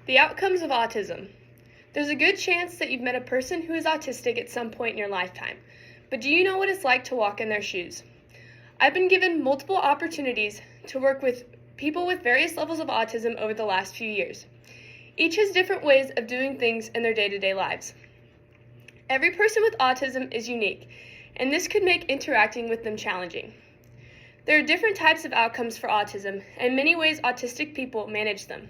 The outcomes of autism. There's a good chance that you've met a person who is autistic at some point in your lifetime, but do you know what it's like to walk in their shoes? I've been given multiple opportunities to work with people with various levels of autism over the last few years. Each has different ways of doing things in their day-to-day lives. Every person with autism is unique, and this could make interacting with them challenging. There are different types of outcomes for autism, and many ways autistic people manage them.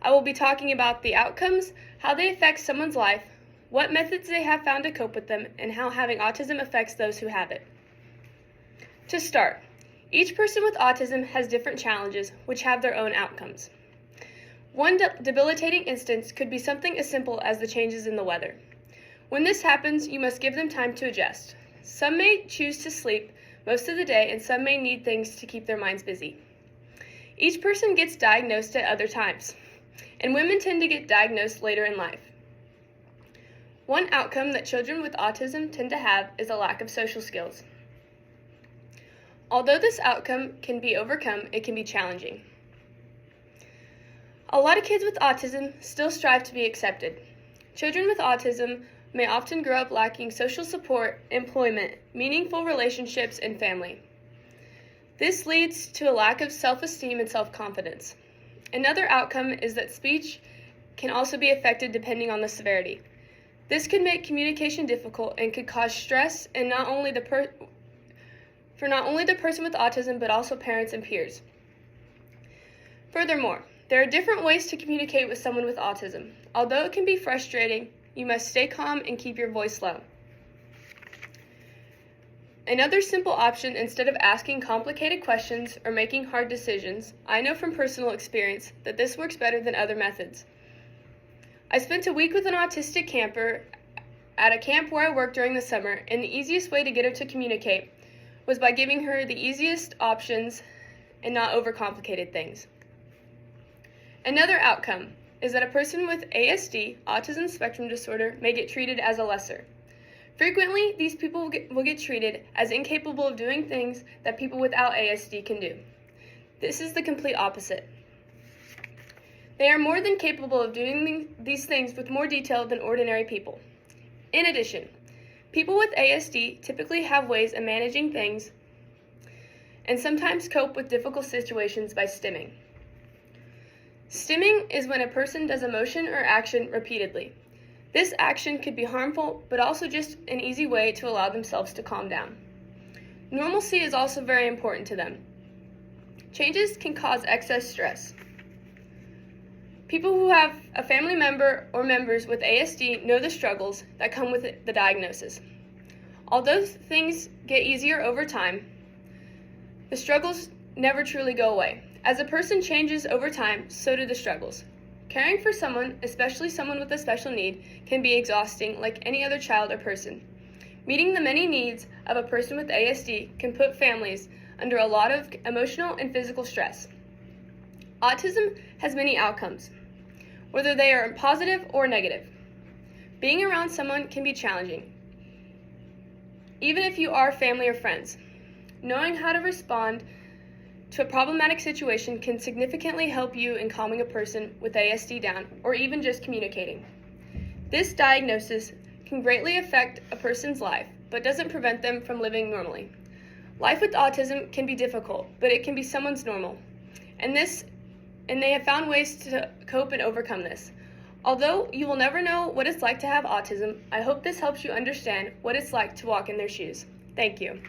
I will be talking about the outcomes, how they affect someone's life, what methods they have found to cope with them, and how having autism affects those who have it. To start, each person with autism has different challenges which have their own outcomes. One debilitating instance could be something as simple as the changes in the weather. When this happens, you must give them time to adjust. Some may choose to sleep most of the day, and some may need things to keep their minds busy. Each person gets diagnosed at other times, and women tend to get diagnosed later in life. One outcome that children with autism tend to have is a lack of social skills. Although this outcome can be overcome, it can be challenging. A lot of kids with autism still strive to be accepted. Children with autism may often grow up lacking social support, employment, meaningful relationships, and family. This leads to a lack of self-esteem and self-confidence. Another outcome is that speech can also be affected depending on the severity. This could make communication difficult and could cause stress for not only the person with autism, but also parents and peers. Furthermore, there are different ways to communicate with someone with autism. Although it can be frustrating, you must stay calm and keep your voice low. Another simple option, instead of asking complicated questions or making hard decisions, I know from personal experience that this works better than other methods. I spent a week with an autistic camper at a camp where I worked during the summer, and the easiest way to get her to communicate was by giving her the easiest options and not overcomplicated things. Another outcome is that a person with ASD, autism spectrum disorder, may get treated as a lesser. Frequently, these people will get treated as incapable of doing things that people without ASD can do. This is the complete opposite. They are more than capable of doing these things with more detail than ordinary people. In addition, people with ASD typically have ways of managing things and sometimes cope with difficult situations by stimming. Stimming is when a person does a motion or action repeatedly. This action could be harmful, but also just an easy way to allow themselves to calm down. Normalcy is also very important to them. Changes can cause excess stress. People who have a family member or members with ASD know the struggles that come with the diagnosis. Although things get easier over time, the struggles never truly go away. As a person changes over time, so do the struggles. Caring for someone, especially someone with a special need, can be exhausting like any other child or person. Meeting the many needs of a person with ASD can put families under a lot of emotional and physical stress. Autism has many outcomes, whether they are positive or negative. Being around someone can be challenging, even if you are family or friends. Knowing how to respond to a problematic situation can significantly help you in calming a person with ASD down, or even just communicating. This diagnosis can greatly affect a person's life, but doesn't prevent them from living normally. Life with autism can be difficult, but it can be someone's normal, and they have found ways to cope and overcome this. Although you will never know what it's like to have autism, I hope this helps you understand what it's like to walk in their shoes. Thank you.